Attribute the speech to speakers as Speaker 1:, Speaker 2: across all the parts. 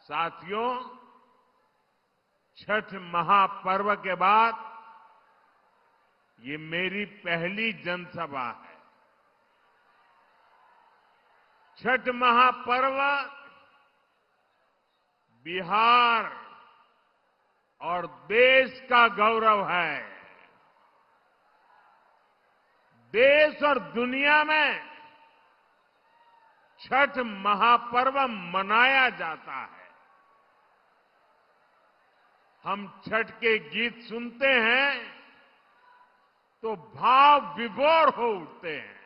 Speaker 1: साथियों, छठ महापर्व के बाद ये मेरी पहली जनसभा है। छठ महापर्व बिहार और देश का गौरव है। देश और दुनिया में छठ महापर्व मनाया जाता है। हम छठ के गीत सुनते हैं तो भाव विभोर हो उठते हैं।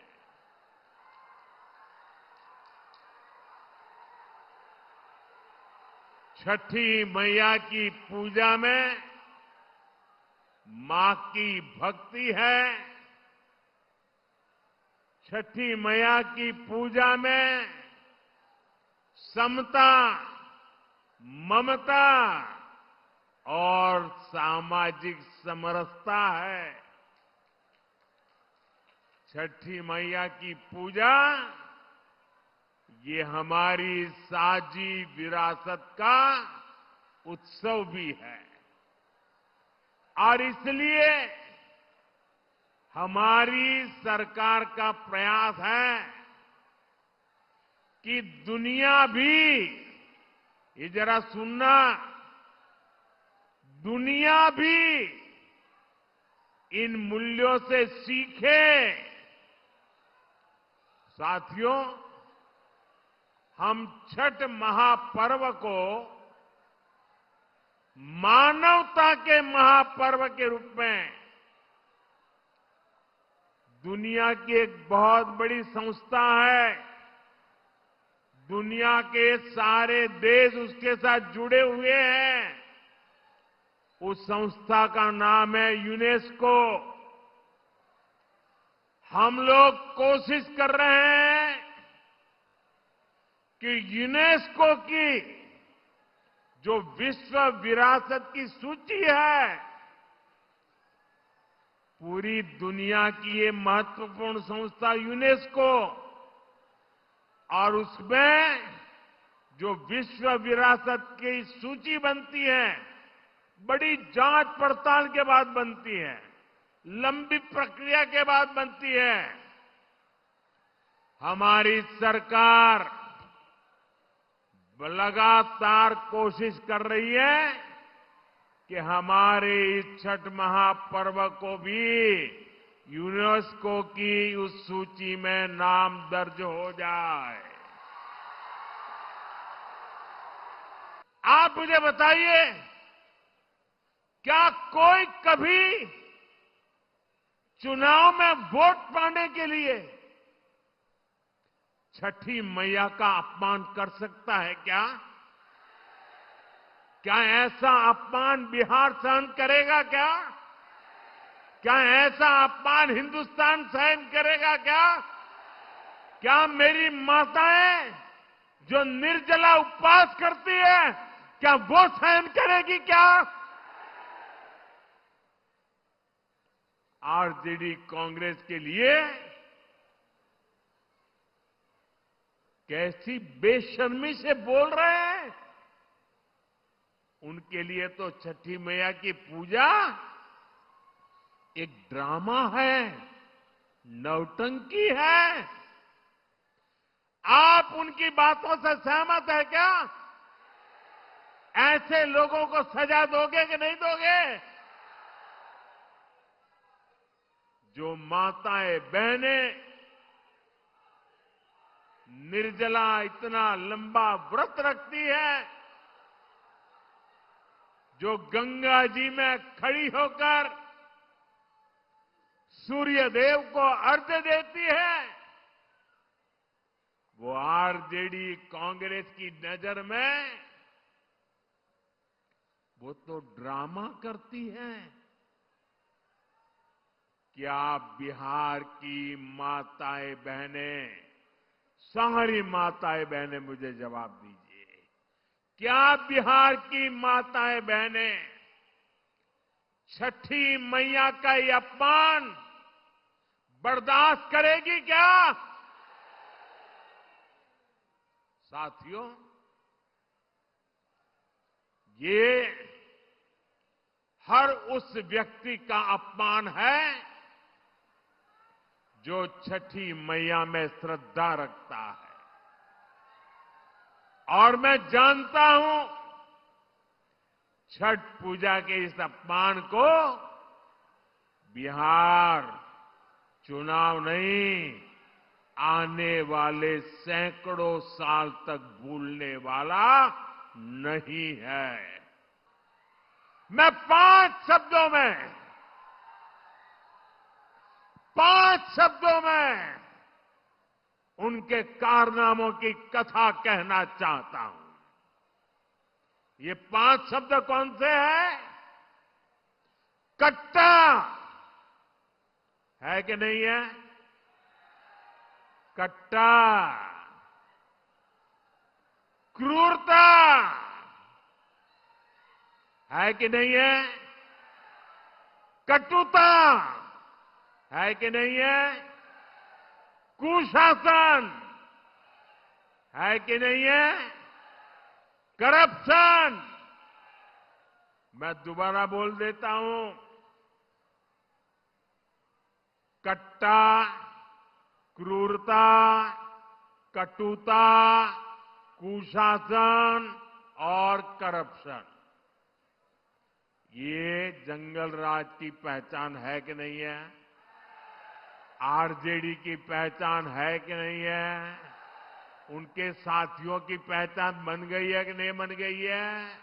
Speaker 1: छठी मैया की पूजा में मां की भक्ति है। छठी मैया की पूजा में समता, ममता और सामाजिक समरसता है। छठी मैया की पूजा ये हमारी साझी विरासत का उत्सव भी है और इसलिए हमारी सरकार का प्रयास है कि दुनिया भी, ये जरा सुनना, दुनिया भी इन मूल्यों से सीखे। साथियों, हम छठ महापर्व को मानवता के महापर्व के रूप में दुनिया की एक बहुत बड़ी संस्था है। दुनिया के सारे देश उसके साथ जुड़े हुए हैं। उस संस्था का नाम है यूनेस्को। हम लोग कोशिश कर रहे हैं कि यूनेस्को की जो विश्व विरासत की सूची है, पूरी दुनिया की ये महत्वपूर्ण संस्था यूनेस्को, और उसमें जो विश्व विरासत की सूची बनती है, बड़ी जांच पड़ताल के बाद बनती है, लंबी प्रक्रिया के बाद बनती है। हमारी सरकार लगातार कोशिश कर रही है कि हमारे इस छठ महापर्व को भी यूनेस्को की उस सूची में नाम दर्ज हो जाए। आप मुझे बताइए, क्या कोई कभी चुनाव में वोट पाने के लिए छठी मैया का अपमान कर सकता है क्या? क्या ऐसा अपमान बिहार सहन करेगा क्या? क्या ऐसा अपमान हिंदुस्तान सहन करेगा क्या? क्या मेरी माताएं जो निर्जला उपवास करती है, क्या वो सहन करेगी क्या? आरजेडी कांग्रेस के लिए कैसी बेशर्मी से बोल रहे हैं। उनके लिए तो छठी मैया की पूजा एक ड्रामा है, नौटंकी है। आप उनकी बातों से सहमत है क्या? ऐसे लोगों को सजा दोगे कि नहीं दोगे? जो माताएं बहनें निर्जला इतना लंबा व्रत रखती है, जो गंगा जी में खड़ी होकर सूर्य देव को अर्घ्य देती है, वो आरजेडी कांग्रेस की नजर में वो तो ड्रामा करती है। क्या बिहार की माताएं बहनें, सारी माताएं बहनें मुझे जवाब दीजिए, क्या बिहार की माताएं बहनें छठी मैया का ये अपमान बर्दाश्त करेगी क्या? साथियों, ये हर उस व्यक्ति का अपमान है जो छठी मैया में श्रद्धा रखता है। और मैं जानता हूं छठ पूजा के इस अपमान को बिहार चुनाव नहीं, आने वाले सैकड़ों साल तक भूलने वाला नहीं है। मैं 5 शब्दों में उनके कारनामों की कथा कहना चाहता हूं। ये 5 शब्द कौन से हैं? कट्टा है कि नहीं है? कट्टा, क्रूरता है कि नहीं है? कटुता है कि नहीं है? कुशासन है कि नहीं है? करप्शन, मैं दोबारा बोल देता हूं, कट्टा, क्रूरता, कटुता, कुशासन और करप्शन, ये जंगल राज की पहचान है कि नहीं है? आरजेडी की पहचान है कि नहीं है? उनके साथियों की पहचान बन गई है कि नहीं बन गई है?